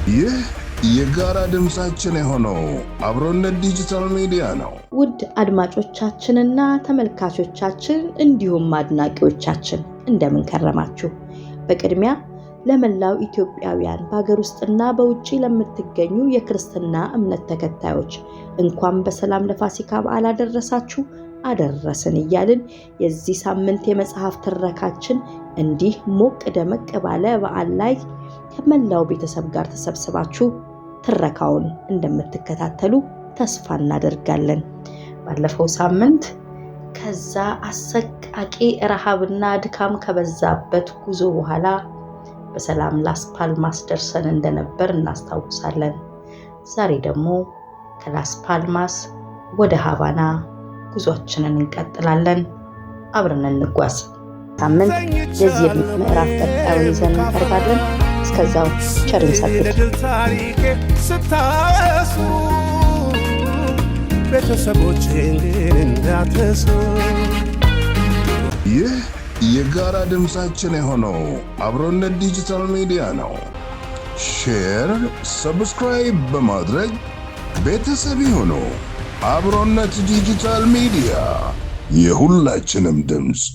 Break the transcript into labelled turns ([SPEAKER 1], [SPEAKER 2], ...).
[SPEAKER 1] ይህ የጋራ ድምጻችን የሆነው አብሮነት ዲጂታል ሚዲያ ነው።
[SPEAKER 2] ውድ አድማጮቻችንና ተመልካቾቻችን እንዲሁም አድናቂዎቻችን እንደምን ከረማችሁ? በቅድሚያ ለመላው ኢትዮጵያውያን በአገር ውስጥና በውጪ ለምትገኙ የክርስትና እምነት ተከታዮች እንኳን በሰላም ለፋሲካ በዓል አደረሳችሁ አደረሰን እያልን የዚህ ሳምንት የመጽሐፍ ትረካችን እንዲህ ሞቅ ደመቅ ባለ በዓል ላይ ከመላው ቤተሰብ ጋር ተሰብስባችሁ ትረካውን እንደምትከታተሉ ተስፋ እናደርጋለን። ባለፈው ሳምንት ከዛ አሰቃቂ ረሃብና ድካም ከበዛበት ጉዞ በኋላ በሰላም ላስ ፓልማስ ደርሰን እንደነበር እናስታውሳለን። ዛሬ ደግሞ ከላስ ፓልማስ ወደ ሃቫና ጉዟችንን እንቀጥላለን። አብረን እንጓዝ። ሳምንት የዚህ ምዕራፍ ቀጣዩ ይዘን እንቀርባለን። እስከዛው ቸር ይሰንብት።
[SPEAKER 3] ቤተሰቦቼን ግን እንዳትረሱ።
[SPEAKER 1] ይህ የጋራ ድምጻችን የሆነው አብሮነት ዲጂታል ሚዲያ ነው። ሼር፣ ሰብስክራይብ በማድረግ ቤተሰብ ይሁኑ። አብሮነት ዲጂታል ሚዲያ የሁላችንም ድምጽ።